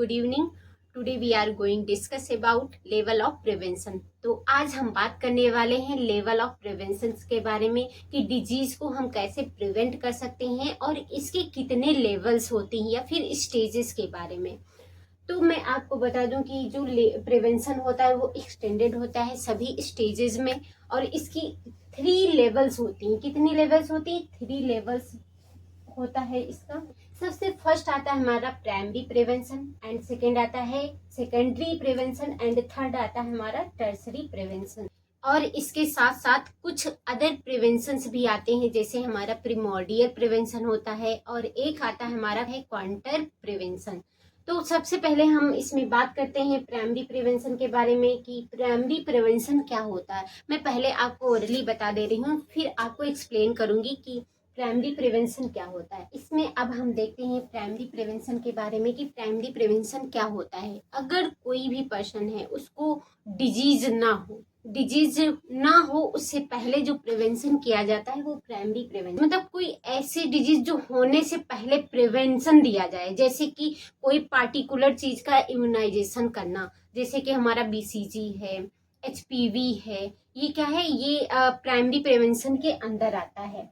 Good evening. Today we are going discuss about level of prevention. तो आज हम बात करने वाले हैं लेवल ऑफ प्रिवेंशन के बारे में कि डिजीज को हम कैसे प्रिवेंट कर सकते हैं और इसके कितने लेवल्स होते हैं या फिर स्टेजेस के बारे में। तो मैं आपको बता दूं कि जो प्रिवेंशन होता है वो एक्सटेंडेड होता है सभी स्टेजेस में और इसकी 3 लेवल्स होती हैं। कितनी लेवल्स होती हैं? 3 लेवल्स होता है इसका। सबसे फर्स्ट आता है हमारा प्राइमरी प्रिवेंशन एंड सेकंड आता है सेकेंडरी प्रिवेंशन एंड थर्ड आता है हमारा टर्सरी प्रिवेंशन। और इसके साथ साथ कुछ अदर प्रिवेंशन भी आते हैं, जैसे हमारा प्रिमोर्डियल प्रिवेंशन होता है और एक आता है हमारा है क्वांटर प्रिवेंशन। तो सबसे पहले हम इसमें बात करते हैं प्राइमरी प्रिवेंशन के बारे में कि प्राइमरी प्रिवेंशन क्या होता है। मैं पहले आपको ओरली बता दे रही हूँ, फिर आपको एक्सप्लेन करूंगी कि प्राइमरी प्रिवेंशन क्या होता है। इसमें अब हम देखते हैं प्राइमरी प्रिवेंशन के बारे में कि प्राइमरी प्रिवेंशन क्या होता है। अगर कोई भी पर्सन है उसको डिजीज ना हो उससे पहले जो प्रिवेंशन किया जाता है वो प्राइमरी प्रिवेंशन, मतलब कोई ऐसी डिजीज जो होने से पहले प्रिवेंशन दिया जाए, जैसे कि कोई पार्टिकुलर चीज का इम्यूनाइजेशन करना, जैसे कि हमारा बीसीजी है, एचपीवी है, ये क्या है, ये प्राइमरी प्रिवेंशन के अंदर आता है।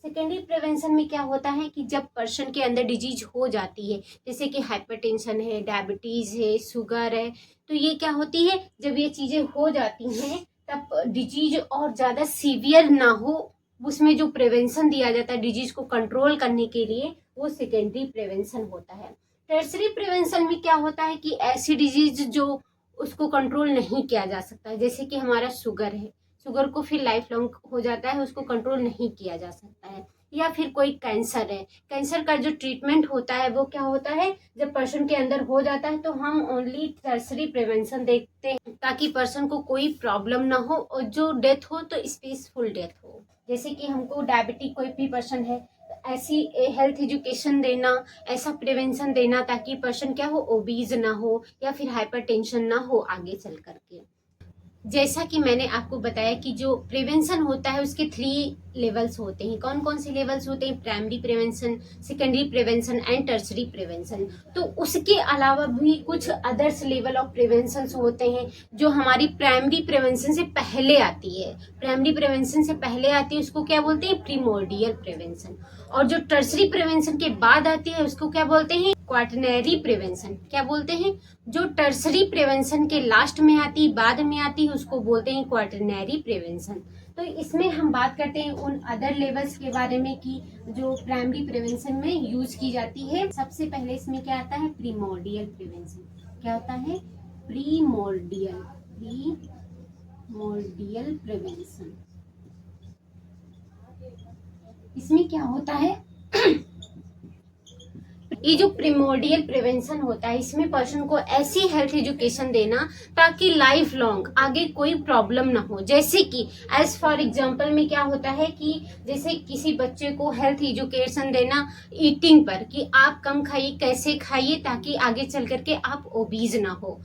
सेकेंडरी प्रिवेंशन में क्या होता है कि जब पर्सन के अंदर डिजीज हो जाती है, जैसे कि हाइपरटेंशन है, डायबिटीज है, शुगर है, तो ये क्या होती है, जब ये चीजें हो जाती हैं तब डिजीज और ज्यादा सीवियर ना हो, उसमें जो प्रिवेंशन दिया जाता है डिजीज को कंट्रोल करने के लिए, वो सेकेंडरी प्रिवेंशन होता है। टर्सरी प्रिवेंशन में क्या होता है कि ऐसी डिजीज जो उसको कंट्रोल नहीं किया जा सकता, जैसे कि हमारा शुगर है, शुगर को फिर लाइफ लॉन्ग हो जाता है, उसको कंट्रोल नहीं किया जा सकता है। या फिर कोई कैंसर है, कैंसर का जो ट्रीटमेंट होता है वो क्या होता है, जब पर्सन के अंदर हो जाता है तो हम ओनली टर्सरी प्रिवेंशन देखते हैं ताकि पर्सन को कोई प्रॉब्लम ना हो और जो डेथ हो तो पीसफुल डेथ हो। जैसे कि हमको डायबिटिक कोई भी पर्सन है, ऐसी हेल्थ एजुकेशन देना, ऐसा प्रिवेंशन देना ताकि पर्सन क्या हो, ओबीज ना हो या फिर हाइपरटेंशन ना हो आगे चल करके। जैसा कि मैंने आपको बताया कि जो प्रिवेंशन होता है उसके 3 लेवल्स होते हैं। कौन कौन से लेवल्स होते हैं? Primary prevention, secondary prevention and tertiary prevention. तो उसके अलावा भी कुछ अदर्स लेवल ऑफ प्रिवेंशन होते हैं जो हमारी प्राइमरी प्रिवेंशन से पहले आती है। प्राइमरी प्रिवेंशन से पहले आती है उसको क्या बोलते हैं? Primordial prevention. और जो टर्सरी प्रिवेंशन के बाद आती है उसको क्या बोलते हैं? Quaternary prevention. क्या बोलते हैं? जो टर्सरी प्रिवेंशन के लास्ट में आती, बाद में आती है, उसको बोलते हैं क्वाटरनरी प्रिवेंशन। तो इसमें हम बात करते हैं उन अदर लेवल्स के बारे में कि जो प्राइमरी प्रिवेंशन में यूज की जाती है। सबसे पहले इसमें क्या आता है? Primordial prevention. क्या होता है? Primordial prevention. इसमें क्या होता है ये जो प्रिमोर्डियल प्रिवेंशन होता है इसमें पर्सन को ऐसी हेल्थ एजुकेशन देना ताकि लाइफ लॉन्ग आगे कोई प्रॉब्लम ना हो। जैसे कि एज फॉर एग्जांपल में क्या होता है कि जैसे किसी बच्चे को हेल्थ एजुकेशन देना ईटिंग पर कि आप कम खाइए, कैसे खाइए ताकि आगे चल करके आप ओबीज ना हो।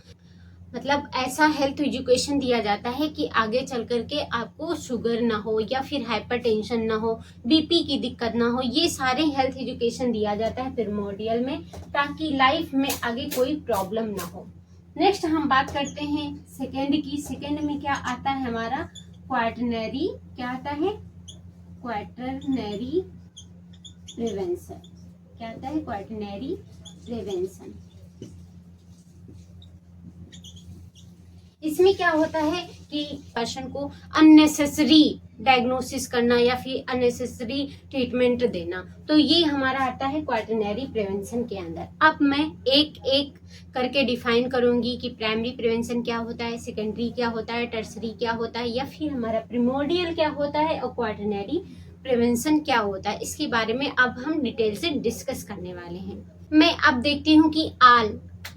मतलब ऐसा हेल्थ एजुकेशन दिया जाता है कि आगे चल करके आपको शुगर ना हो या फिर हाइपरटेंशन ना हो, बीपी की दिक्कत ना हो। ये सारे हेल्थ एजुकेशन दिया जाता है प्रीमोर्डियल में ताकि लाइफ में आगे कोई प्रॉब्लम ना हो। नेक्स्ट हम बात करते हैं सेकेंड की। सेकेंड में क्या आता है हमारा? क्वाटरनरी। क्या आता है? Quaternary prevention. क्या आता है? Quaternary prevention. इसमें क्या होता है कि पर्सन को अननेसेसरी डायग्नोसिस करना या फिर अननेसेसरी ट्रीटमेंट देना, तो ये हमारा आता है क्वाटरनरी प्रिवेंशन के अंदर। अब मैं एक एक करके डिफाइन करूंगी कि प्राइमरी प्रिवेंशन क्या होता है, सेकेंडरी क्या होता है, टर्सरी क्या होता है या फिर हमारा प्रिमोर्डियल क्या होता है और क्वाटरनरी प्रिवेंशन क्या होता है। इसके बारे में अब हम डिटेल से डिस्कस करने वाले हैं। मैं अब देखती हूँ कि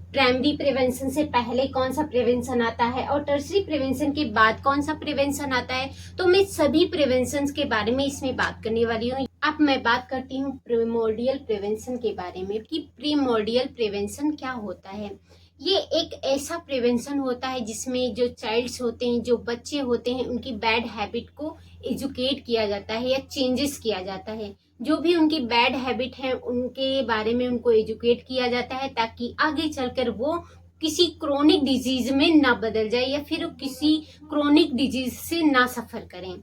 प्राइमरी प्रिवेंशन से पहले कौन सा प्रिवेंशन आता है और टर्सरी प्रिवेंशन के बाद कौन सा प्रिवेंशन आता है। तो मैं सभी प्रिवेंशन के बारे में इसमें बात करने वाली हूँ। अब मैं बात करती हूँ प्रीमोर्डियल प्रिवेंशन के बारे में कि प्रीमोर्डियल प्रिवेंशन क्या होता है। ये एक ऐसा प्रिवेंशन होता है जिसमें जो चाइल्ड्स होते हैं, जो बच्चे होते हैं, उनकी बैड हैबिट को एजुकेट किया जाता है या चेंजेस किया जाता है। जो भी उनकी बैड हैबिट है उनके बारे में उनको एजुकेट किया जाता है ताकि आगे चलकर वो किसी क्रोनिक डिजीज में ना बदल जाए या फिर किसी क्रोनिक डिजीज से ना सफर करें।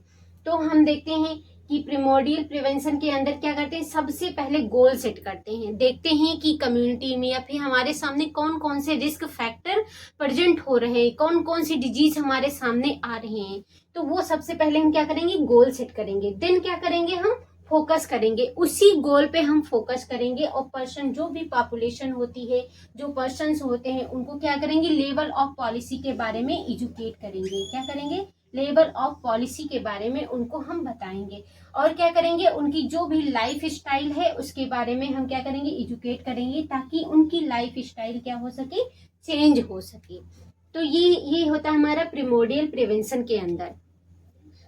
तो हम देखते हैं कि प्रिमोर्डियल प्रिवेंशन के अंदर क्या करते हैं, सबसे पहले गोल सेट करते हैं, देखते हैं कि कम्युनिटी में या फिर हमारे सामने कौन कौन से रिस्क फैक्टर प्रेजेंट हो रहे हैं, कौन कौन सी डिजीज हमारे सामने आ रहे हैं। तो वो सबसे पहले हम क्या करेंगे, गोल सेट करेंगे। देन क्या करेंगे, हम फोकस करेंगे, उसी गोल पे हम फोकस करेंगे। और पर्सन, जो भी पॉपुलेशन होती है, जो पर्सन्स होते हैं, उनको क्या करेंगे, लेवल ऑफ पॉलिसी के बारे में एजुकेट करेंगे। क्या करेंगे, लेवल ऑफ पॉलिसी के बारे में उनको हम बताएंगे। और क्या करेंगे, उनकी जो भी लाइफ स्टाइल है उसके बारे में हम क्या करेंगे, एजुकेट करेंगे, ताकि उनकी लाइफ स्टाइल क्या हो सके, चेंज हो सके। तो ये होता है हमारा प्रिमोर्डियल प्रिवेंशन के अंदर।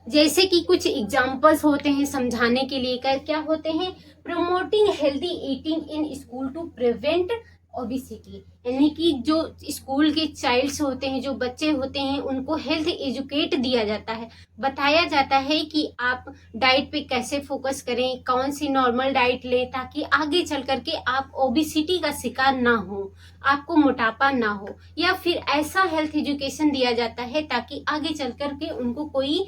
जैसे कि कुछ एग्जाम्पल्स होते हैं समझाने के लिए, क्या होते हैं, promoting healthy eating in school to prevent obesity, यानी कि जो स्कूल के चाइल्ड्स होते हैं, जो बच्चे होते हैं, उनको हेल्थ एजुकेट दिया जाता है, बताया जाता है कि आप डाइट पे कैसे फोकस करें, कौन सी नॉर्मल डाइट लें, ताकि आगे चल करके आप ओबिसिटी का शिकार ना हो, आपको मोटापा ना हो। या फिर ऐसा हेल्थ एजुकेशन दिया जाता है ताकि आगे चल करके उनको कोई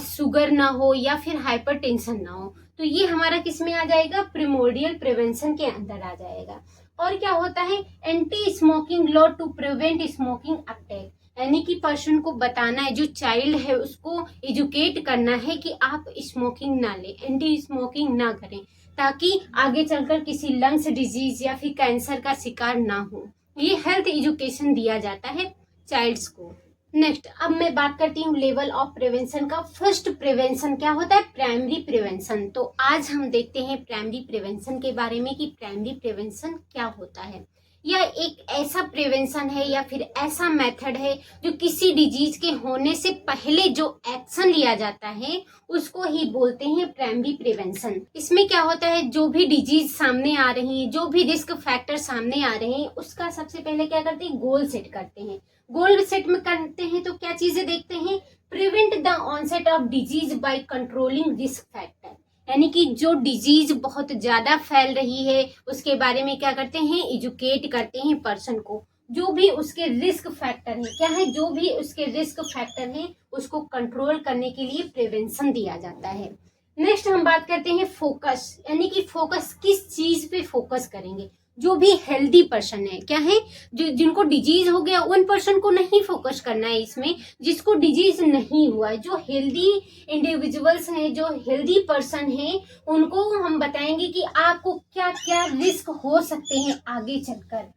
शुगर ना हो या फिर हाइपरटेंशन ना हो। तो ये हमारा किस में आ जाएगा, प्रिमोर्डियल प्रिवेंशन के अंदर आ जाएगा। और क्या होता है, anti smoking law to prevent smoking attack, यानी कि पर्सन को बताना है, जो चाइल्ड है उसको एजुकेट करना है कि आप स्मोकिंग ना लें, एंटी स्मोकिंग ना करें, ताकि आगे चलकर किसी लंग्स डिजीज या फिर कैंसर का शिकार ना हो। ये हेल्थ एजुकेशन दिया जाता है चाइल्ड्स को। नेक्स्ट, अब मैं बात करती हूँ लेवल ऑफ प्रिवेंशन का। फर्स्ट प्रिवेंशन क्या होता है, प्राइमरी प्रिवेंशन। तो आज हम देखते हैं प्राइमरी प्रिवेंशन के बारे में कि प्राइमरी प्रिवेंशन क्या होता है। यह एक ऐसा प्रिवेंशन है या फिर ऐसा मेथड है जो किसी डिजीज के होने से पहले जो एक्शन लिया जाता है उसको ही बोलते हैं प्राइमरी प्रिवेंशन। इसमें क्या होता है, जो भी डिजीज सामने आ रही है, जो भी रिस्क फैक्टर सामने आ रहे हैं, उसका सबसे पहले क्या करते हैं, गोल सेट करते हैं। गोल सेट में करते हैं तो क्या चीजें देखते हैं, prevent the onset of disease by controlling risk factor, यानी कि जो डिजीज बहुत ज्यादा फैल रही है उसके बारे में क्या करते हैं, एजुकेट करते हैं पर्सन को। जो भी उसके रिस्क फैक्टर है, क्या है, जो भी उसके रिस्क फैक्टर है उसको कंट्रोल करने के लिए प्रिवेंशन दिया जाता है। नेक्स्ट हम बात करते हैं फोकस, यानी कि फोकस किस चीज पे फोकस करेंगे। जो भी हेल्दी पर्सन है, क्या है, जो जिनको डिजीज हो गया उन पर्सन को नहीं फोकस करना है इसमें। जिसको डिजीज नहीं हुआ है, जो हेल्दी इंडिविजुअल्स हैं, जो हेल्दी पर्सन हैं, उनको हम बताएंगे कि आपको क्या क्या रिस्क हो सकते हैं आगे चलकर।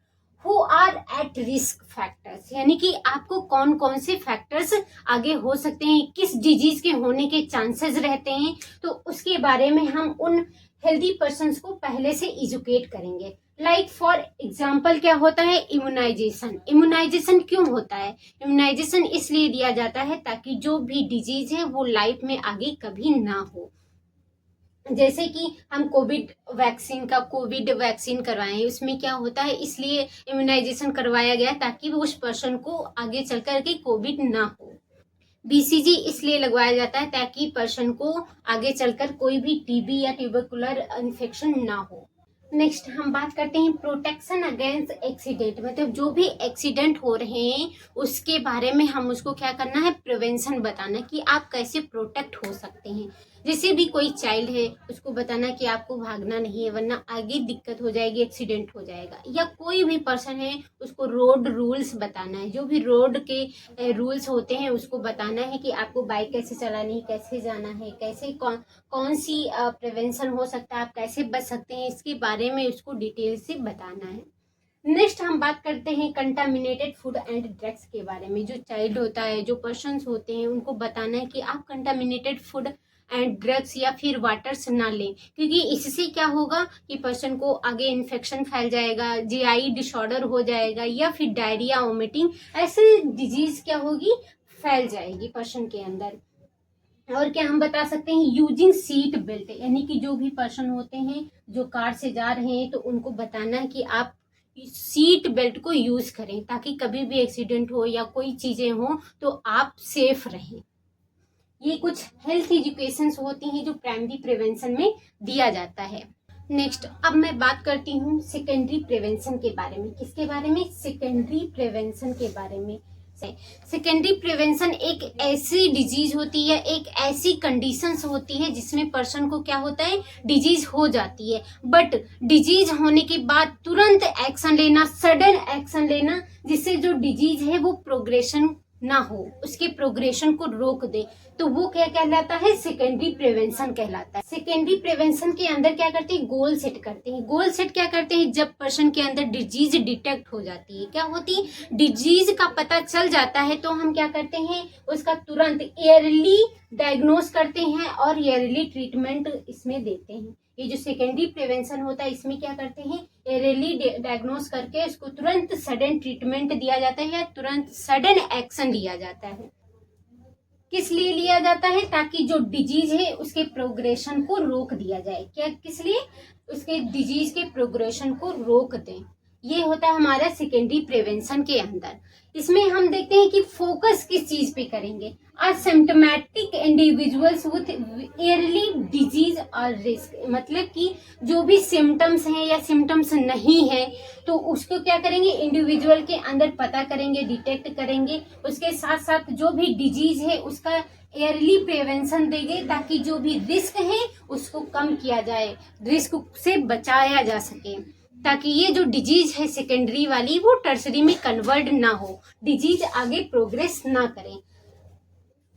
Who are at risk factors, यानी कि आपको कौन कौन से फैक्टर्स आगे हो सकते हैं, किस डिजीज के होने के चांसेस रहते हैं, तो उसके बारे में हम उन हेल्दी पर्सन्स को पहले से एजुकेट करेंगे। लाइक फॉर एग्जाम्पल क्या होता है, इम्यूनाइजेशन। इम्यूनाइजेशन क्यों होता है, इम्यूनाइजेशन इसलिए दिया जाता है ताकि जो भी डिजीज है वो लाइफ में आगे कभी ना हो। जैसे कि हम कोविड वैक्सीन करवाएं, उसमें क्या होता है, इसलिए इम्यूनाइजेशन करवाया गया ताकि उस पर्सन को आगे चल कर के कोविड ना हो। बीसीजी इसलिए लगवाया जाता है ताकि पर्सन को आगे चलकर कोई भी टीबी या ट्यूबरकुलर इन्फेक्शन ना हो। नेक्स्ट हम बात करते हैं प्रोटेक्शन अगेंस्ट एक्सीडेंट, मतलब जो भी एक्सीडेंट हो रहे हैं उसके बारे में हम उसको क्या करना है, प्रिवेंशन बताना कि आप कैसे प्रोटेक्ट हो सकते हैं। जैसे भी कोई चाइल्ड है उसको बताना कि आपको भागना नहीं है वरना आगे दिक्कत हो जाएगी, एक्सीडेंट हो जाएगा। या कोई भी पर्सन है उसको रोड रूल्स बताना है, जो भी रोड के रूल्स होते हैं उसको बताना है कि आपको बाइक कैसे चलानी है, कैसे जाना है, कैसे कौन सी प्रिवेंशन हो सकता है, आप कैसे बच सकते हैं, इसके बारे में उसको डिटेल से बताना है। नेक्स्ट हम बात करते हैं कंटामिनेटेड फूड एंड ड्रग्स के बारे में। जो चाइल्ड होता है, जो पर्सन्स होते हैं, उनको बताना है कि आप कंटामिनेटेड फूड एंड ड्रग्स या फिर वाटर्स ना लें, क्योंकि इससे क्या होगा कि पर्सन को आगे इन्फेक्शन फैल जाएगा, जीआई डिसऑर्डर हो जाएगा या फिर डायरिया, वोमिटिंग, ऐसे डिजीज क्या होगी, फैल जाएगी पर्सन के अंदर। और क्या हम बता सकते हैं, यूजिंग सीट बेल्ट, यानी कि जो भी पर्सन होते हैं जो कार से जा रहे हैं तो उनको बताना है कि आप सीट बेल्ट को यूज करें ताकि कभी भी एक्सीडेंट हो या कोई चीजें हो तो आप सेफ रहें। ये कुछ हेल्थ एजुकेशंस होती हैं जो प्राइमरी प्रिवेंशन में दिया जाता है। नेक्स्ट अब मैं बात करती हूँ सेकेंडरी प्रिवेंशन के बारे में। किसके बारे में? सेकेंडरी प्रिवेंशन के बारे में। सेकेंडरी प्रिवेंशन एक ऐसी डिजीज होती है, एक ऐसी कंडीशंस होती है जिसमें पर्सन को क्या होता है, डिजीज हो जाती है, बट डिजीज होने के बाद तुरंत एक्शन लेना, सडन एक्शन लेना, जिससे जो डिजीज है वो प्रोग्रेशन ना हो, उसके प्रोग्रेशन को रोक दे, तो वो क्या कहलाता है? सेकेंडरी प्रिवेंशन कहलाता है। सेकेंडरी प्रिवेंशन के अंदर क्या करते हैं? गोल सेट करते हैं। गोल सेट क्या करते हैं? जब पर्सन के अंदर डिजीज डिटेक्ट हो जाती है, क्या होती है, डिजीज का पता चल जाता है, तो हम क्या करते हैं, उसका तुरंत ईयरली डायग्नोस करते हैं और ईयरली ट्रीटमेंट इसमें देते हैं। ये जो सेकेंडरी प्रिवेंशन होता है इसमें क्या करते हैं, एयरली डायग्नोस करके उसको तुरंत सडन ट्रीटमेंट दिया जाता है या तुरंत सडन एक्शन लिया जाता है। किस लिए लिया जाता है? ताकि जो डिजीज है उसके प्रोग्रेशन को रोक दिया जाए। क्या, किस लिए? उसके डिजीज के प्रोग्रेशन को रोक दें। ये होता है हमारा सेकेंडरी प्रिवेंशन के अंदर। इसमें हम देखते हैं कि फोकस किस चीज पे करेंगे, asymptomatic individuals with yearly disease और रिस्क, मतलब कि जो भी सिम्टम्स हैं या सिम्टम्स नहीं है तो उसको क्या करेंगे, इंडिविजुअल के अंदर पता करेंगे, डिटेक्ट करेंगे, उसके साथ साथ जो भी डिजीज है उसका ईयरली प्रिवेंशन देंगे ताकि जो भी रिस्क है उसको कम किया जाए, रिस्क से बचाया जा सके, ताकि ये जो डिजीज है सेकेंडरी वाली वो टर्सरी में कन्वर्ट ना हो, डिजीज आगे प्रोग्रेस ना करें।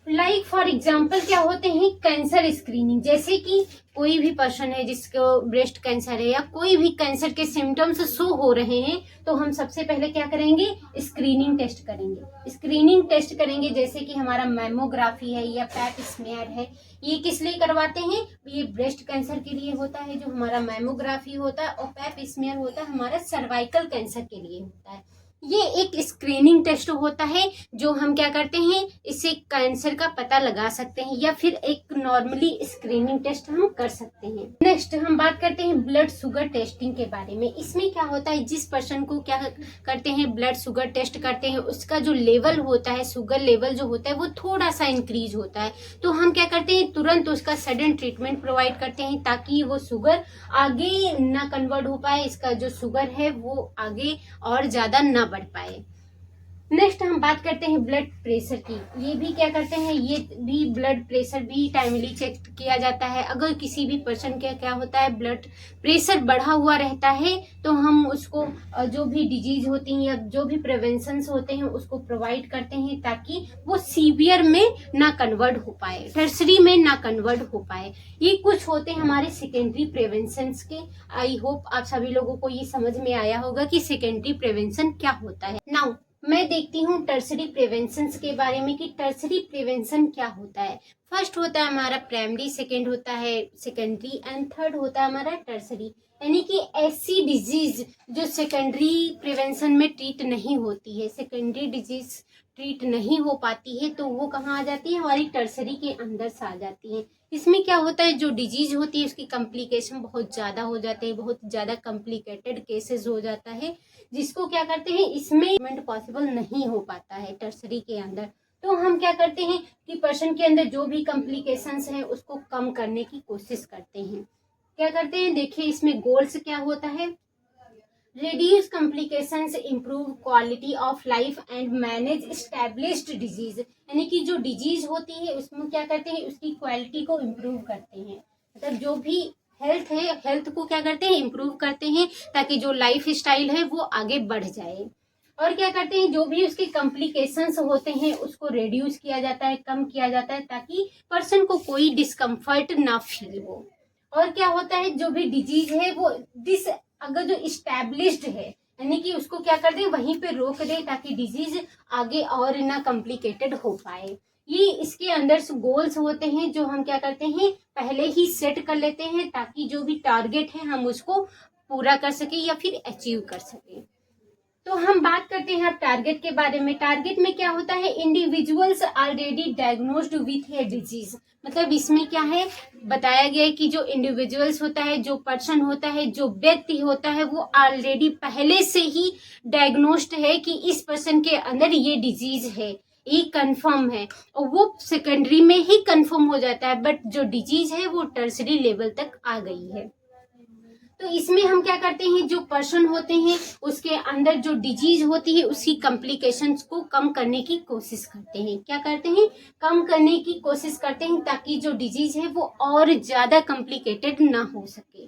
लाइक फॉर एग्जाम्पल क्या होते हैं, कैंसर स्क्रीनिंग, जैसे कि कोई भी पर्सन है जिसको ब्रेस्ट कैंसर है या कोई भी कैंसर के सिम्टम्स शो हो रहे हैं तो हम सबसे पहले क्या करेंगे, स्क्रीनिंग टेस्ट करेंगे। स्क्रीनिंग टेस्ट करेंगे जैसे कि हमारा मैमोग्राफी है या पैप स्मेयर है। ये किस लिए करवाते हैं? ये ब्रेस्ट कैंसर के लिए होता है जो हमारा मैमोग्राफी होता है, और पैप स्मेयर होता है हमारा सर्वाइकल कैंसर के लिए होता है। ये एक स्क्रीनिंग टेस्ट होता है जो हम क्या करते हैं, इससे कैंसर का पता लगा सकते हैं या फिर एक नॉर्मली स्क्रीनिंग टेस्ट हम कर सकते हैं। नेक्स्ट हम बात करते हैं ब्लड शुगर टेस्टिंग के बारे में। इसमें क्या होता है, जिस पर्सन को क्या करते हैं, ब्लड शुगर टेस्ट करते हैं, उसका जो लेवल होता है, शुगर लेवल जो होता है वो थोड़ा सा इंक्रीज होता है, तो हम क्या करते हैं, तुरंत उसका सडन ट्रीटमेंट प्रोवाइड करते हैं ताकि वो शुगर आगे ना कन्वर्ट हो पाए, इसका जो शुगर है वो आगे और ज्यादा ना बढ़ पाए। नेक्स्ट हम बात करते हैं ब्लड प्रेशर की। ये भी क्या करते हैं, ये भी ब्लड प्रेशर भी टाइमली चेक किया जाता है। अगर किसी भी पर्सन का क्या होता है, ब्लड प्रेशर बढ़ा हुआ रहता है तो हम उसको जो भी डिजीज होती हैं या जो भी प्रिवेंशंस होते हैं उसको प्रोवाइड करते हैं ताकि वो सीवियर में ना कन्वर्ट हो पाए, टर्सरी में ना कन्वर्ट हो पाए। ये कुछ होते हैं हमारे सेकेंडरी प्रिवेंशंस के। आई होप आप सभी लोगों को ये समझ में आया होगा कि सेकेंडरी प्रिवेंशन क्या होता है। नाउ मैं देखती हूँ टर्सरी प्रिवेंशन के बारे में कि टर्सरी प्रिवेंशन क्या होता है। फर्स्ट होता है हमारा प्राइमरी, सेकेंड होता है सेकेंडरी एंड थर्ड होता है हमारा टर्सरी। यानी कि ऐसी डिजीज जो सेकेंडरी प्रिवेंशन में ट्रीट नहीं होती है, सेकेंडरी डिजीज ट्रीट नहीं हो पाती है, तो वो कहाँ आ जाती है, हमारी टर्सरी के अंदर से आ जाती है। इसमें क्या होता है, जो डिजीज होती है उसकी कॉम्प्लिकेशन बहुत ज़्यादा हो जाते हैं, बहुत ज़्यादा कॉम्प्लिकेटेड केसेस हो जाता है, जिसको क्या करते हैं, इसमें ट्रीटमेंट पॉसिबल नहीं हो पाता है टर्सरी के अंदर। तो हम क्या करते हैं कि पर्सन के अंदर जो भी कॉम्प्लिकेशंस हैं उसको कम करने की कोशिश करते हैं। क्या करते हैं, देखिए इसमें गोल्स क्या होता है, reduce complications, improve quality of life and manage established disease। यानी कि जो डिजीज होती है उसमें क्या करते हैं, उसकी क्वालिटी को इम्प्रूव करते हैं, मतलब जो भी हेल्थ है, हेल्थ को क्या करते हैं, इम्प्रूव करते हैं ताकि जो लाइफ स्टाइल है वो आगे बढ़ जाए। और क्या करते हैं, जो भी उसके कॉम्प्लिकेशंस होते हैं उसको रिड्यूस किया जाता है, कम किया जाता है ताकि पर्सन को कोई डिस्कम्फर्ट ना फील हो। और क्या होता है, जो भी डिजीज है वो अगर जो इस्टेब्लिश्ड है यानी कि उसको क्या कर दे, वहीं पे रोक दे ताकि डिजीज आगे और ना कॉम्प्लिकेटेड हो पाए। ये इसके अंदर गोल्स होते हैं जो हम क्या करते हैं, पहले ही सेट कर लेते हैं ताकि जो भी टारगेट है हम उसको पूरा कर सके या फिर अचीव कर सके। तो हम बात करते हैं अब टारगेट के बारे में। टारगेट में क्या होता है, individuals already diagnosed with a disease. मतलब इसमें क्या है, बताया गया है कि जो इंडिविजुअल्स होता है, जो पर्सन होता है, जो व्यक्ति होता है, वो ऑलरेडी पहले से ही डायग्नोस्ड है कि इस पर्सन के अंदर ये डिजीज है, ये कंफर्म है, और वो सेकेंडरी में ही कंफर्म हो जाता है, बट जो डिजीज है वो टर्सरी लेवल तक आ गई है। तो इसमें हम क्या करते हैं, जो पर्सन होते हैं उसके अंदर जो डिजीज होती है उसकी कॉम्प्लिकेशंस को कम करने की कोशिश करते हैं। क्या करते हैं, कम करने की कोशिश करते हैं, ताकि जो डिजीज है वो और ज्यादा कॉम्प्लिकेटेड ना हो सके।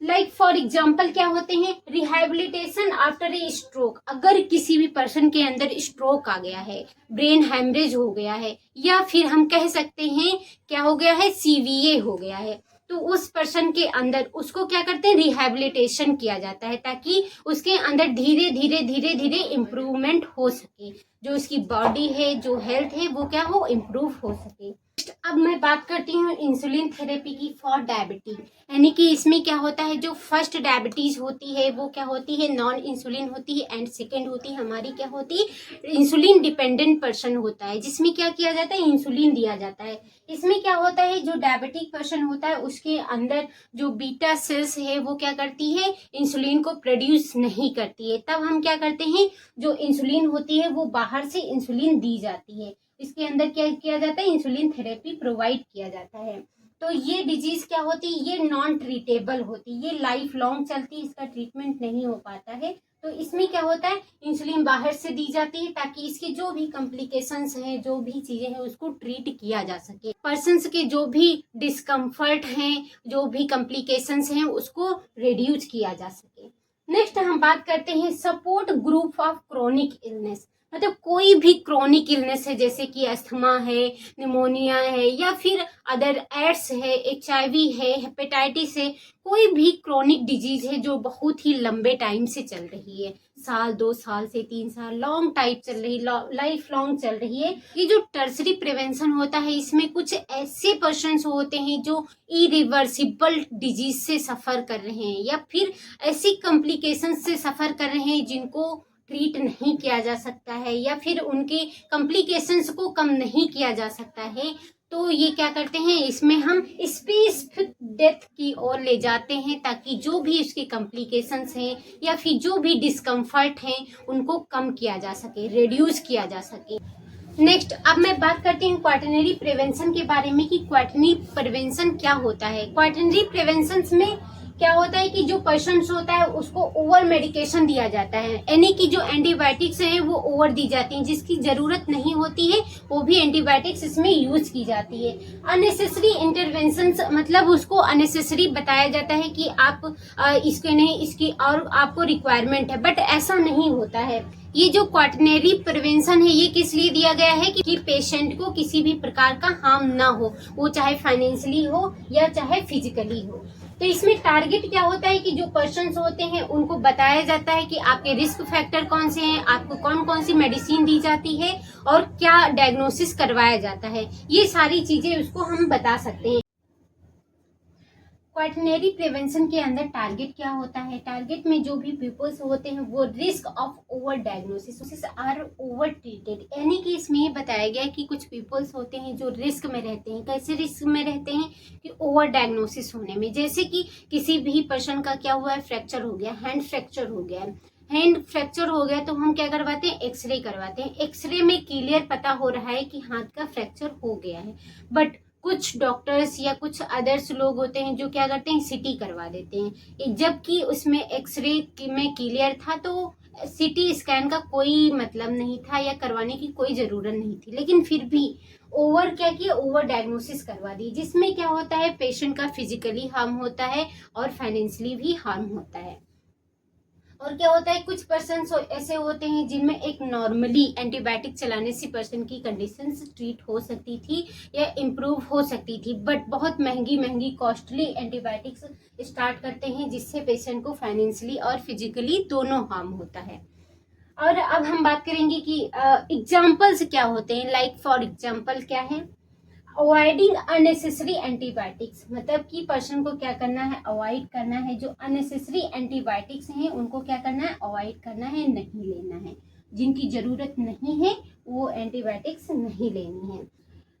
लाइक फॉर एग्जाम्पल क्या होते हैं, रिहेबिलिटेशन आफ्टर ए स्ट्रोक। अगर किसी भी पर्सन के अंदर स्ट्रोक आ गया है, ब्रेन हैमरेज हो गया है, या फिर हम कह सकते हैं क्या हो गया है, सीवीए हो गया है, तो उस पर्सन के अंदर उसको क्या करते हैं, रिहेबिलिटेशन किया जाता है, ताकि उसके अंदर धीरे धीरे धीरे धीरे इम्प्रूवमेंट हो सके, जो उसकी बॉडी है, जो हेल्थ है, वो क्या हो, इम्प्रूव हो सके। अब मैं बात करती हूँ इंसुलिन थेरेपी की फॉर डायबिटीज। यानी कि इसमें क्या होता है, जो फर्स्ट डायबिटीज होती है वो क्या होती है, नॉन इंसुलिन होती है, एंड सेकेंड होती है हमारी क्या होती है, इंसुलिन डिपेंडेंट पर्सन होता है, जिसमें क्या किया जाता है, इंसुलिन दिया जाता है। इसमें क्या होता है, जो डायबिटिक पर्सन होता है उसके अंदर जो बीटा सेल्स है वो क्या करती है, इंसुलिन को प्रोड्यूस नहीं करती है। तब हम क्या करते हैं, जो इंसुलिन होती है वो बाहर से इंसुलिन दी जाती है, इसके अंदर क्या किया जाता है, इंसुलिन थेरेपी प्रोवाइड किया जाता है। तो ये डिजीज क्या होती है, ये नॉन ट्रीटेबल होती है, ये लाइफ लॉन्ग चलती है, इसका ट्रीटमेंट नहीं हो पाता है। तो इसमें क्या होता है, इंसुलिन बाहर से दी जाती है, ताकि इसके जो भी कॉम्प्लिकेशंस हैं, जो भी चीजें हैं, उसको ट्रीट किया जा सके। पर्सन्स के जो भी डिस्कम्फर्ट हैं, जो भी कॉम्प्लिकेशंस हैं, उसको रिड्यूस किया जा सके। नेक्स्ट हम बात करते हैं support group of chronic illness. मतलब कोई भी क्रोनिक इलनेस है, जैसे कि अस्थमा है, निमोनिया है, या फिर अदर एड्स है, HIV है, हेपेटाइटिस है, कोई भी क्रोनिक डिजीज है जो बहुत ही लंबे टाइम से चल रही है, साल 2 साल से 3 साल, लॉन्ग टाइप चल रही, लाइफ लॉन्ग चल रही है। ये जो टर्सरी प्रिवेंशन होता है, इसमें कुछ ऐसे पर्सन्स होते हैं जो इरिवर्सिबल डिजीज से सफर कर रहे हैं, या फिर ऐसी कॉम्प्लिकेशन से सफर कर रहे हैं जिनको ट्रीट नहीं किया जा सकता है, या फिर उनके कॉम्प्लिकेशंस को कम नहीं किया जा सकता है। तो ये क्या करते हैं, इसमें हम स्पेसिफिक डेथ की ओर ले जाते हैं, ताकि जो भी उसके कॉम्प्लिकेशंस हैं या फिर जो भी डिस्कम्फर्ट हैं उनको कम किया जा सके, रिड्यूस किया जा सके। नेक्स्ट अब मैं बात करती हूँ क्वाटरनरी प्रिवेंशन के बारे में, कि क्वाटरनरी प्रिवेंशन क्या होता है। क्वाटरनरी प्रिवेंशन में क्या होता है कि जो पर्सन्स होता है उसको ओवर मेडिकेशन दिया जाता है, यानी कि जो एंटीबायोटिक्स हैं वो ओवर दी जाती हैं, जिसकी जरूरत नहीं होती है वो भी एंटीबायोटिक्स इसमें यूज की जाती है। अननेसेसरी इंटरवेंशंस, मतलब उसको अननेसेसरी बताया जाता है कि आप इसके नहीं, इसकी और आपको रिक्वायरमेंट है, बट ऐसा नहीं होता है। ये जो क्वाटरनरी प्रिवेंशन है ये किस लिए दिया गया है, कि पेशेंट को किसी भी प्रकार का हार्म ना हो, वो चाहे फाइनेंशियली हो या चाहे फिजिकली हो। तो इसमें टारगेट क्या होता है, कि जो पर्सन्स होते हैं उनको बताया जाता है कि आपके रिस्क फैक्टर कौन से हैं, आपको कौन कौन सी मेडिसिन दी जाती है, और क्या डायग्नोसिस करवाया जाता है, ये सारी चीजें उसको हम बता सकते हैं। क्वाटरनरी प्रिवेंशन के अंदर टारगेट क्या होता है, टारगेट में जो भी पीपल्स होते हैं वो risk of over diagnosis are over treated, यानी कि इसमें ये बताया गया है कि कुछ पीपल्स होते हैं जो रिस्क में रहते हैं। कैसे रिस्क में रहते हैं, कि ओवर डायग्नोसिस होने में। जैसे कि किसी भी पर्सन का क्या हुआ है, फ्रैक्चर हो गया, हैंड फ्रैक्चर हो गया है, हैंड फ्रैक्चर हो गया तो हम क्या करवाते हैं, एक्सरे करवाते हैं। एक्सरे में क्लियर पता हो रहा है कि हाथ का फ्रैक्चर हो गया है, बट कुछ डॉक्टर्स या कुछ अदर्स लोग होते हैं जो क्या करते हैं, सीटी करवा देते हैं, जबकि उसमें एक्सरे में क्लियर था, तो सीटी स्कैन का कोई मतलब नहीं था या करवाने की कोई जरूरत नहीं थी, लेकिन फिर भी ओवर क्या किया, ओवर डायग्नोसिस करवा दी, जिसमें क्या होता है, पेशेंट का फिजिकली हार्म होता है और फाइनेंशियली भी हार्म होता है। और क्या होता है, कुछ पर्सन ऐसे होते हैं जिनमें एक नॉर्मली एंटीबायोटिक चलाने से पर्सन की कंडीशन ट्रीट हो सकती थी या इम्प्रूव हो सकती थी, बट बहुत महंगी महंगी कॉस्टली एंटीबायोटिक्स स्टार्ट करते हैं, जिससे पेशेंट को फाइनेंशियली और फिजिकली दोनों हार्म होता है। और अब हम बात करेंगे कि एग्जाम्पल्स क्या होते हैं। लाइक फॉर एग्जाम्पल क्या है, अवॉइडिंग अननेसेसरी एंटीबायोटिक्स, मतलब कि पर्सन को क्या करना है, अवॉइड करना है। जो अननेसेसरी एंटीबायोटिक्स हैं उनको क्या करना है, अवॉइड करना है, नहीं लेना है। जिनकी जरूरत नहीं है वो एंटीबायोटिक्स नहीं लेनी है।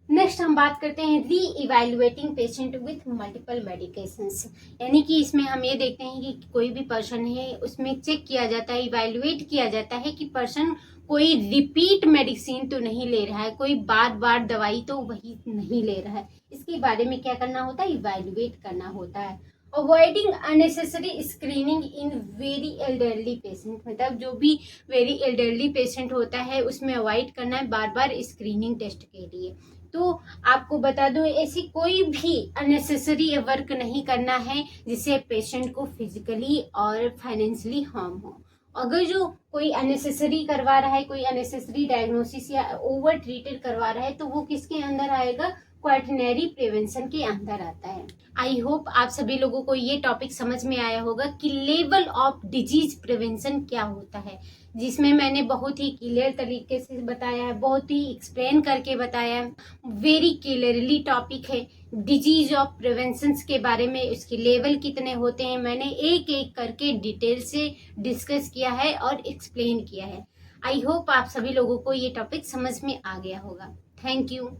नेक्स्ट हम बात करते हैं री evaluating patient with multiple medications, यानी कि इसमें हम ये देखते हैं कि कोई भी पर्सन है उसमें चेक किया जाता है, इवेल्युएट किया जाता है कि पर्सन कोई रिपीट मेडिसिन तो नहीं ले रहा है, कोई बार बार दवाई तो वही नहीं ले रहा है। इसके बारे में क्या करना होता है, इवेल्युएट करना होता है। Avoiding unnecessary screening in very elderly patient, मतलब जो भी वेरी एल्डरली पेशेंट होता है उसमें अवॉइड करना है बार बार स्क्रीनिंग टेस्ट के लिए। तो आपको बता दूं, ऐसी कोई भी अननेसेसरी वर्क नहीं करना है जिससे पेशेंट को फिजिकली और फाइनेंशियली हार्म हो। अगर जो कोई अननेसेसरी करवा रहा है, कोई अननेसेसरी डायग्नोसिस या ओवर ट्रीटेड करवा रहा है, तो वो किसके अंदर आएगा, क्वाटरनरी प्रिवेंशन के अंदर आता है। आई होप आप सभी लोगों को ये टॉपिक समझ में आया होगा कि लेवल ऑफ डिजीज प्रिवेंशन क्या होता है, जिसमें मैंने बहुत ही क्लियर तरीके से बताया है, बहुत ही एक्सप्लेन करके बताया है। वेरी क्लियरली टॉपिक है डिजीज ऑफ प्रिवेंशन के बारे में, उसके लेवल कितने होते हैं मैंने एक एक करके डिटेल से डिस्कस किया है और एक्सप्लेन किया है। आई होप आप सभी लोगों को ये टॉपिक समझ में आ गया होगा। Thank you.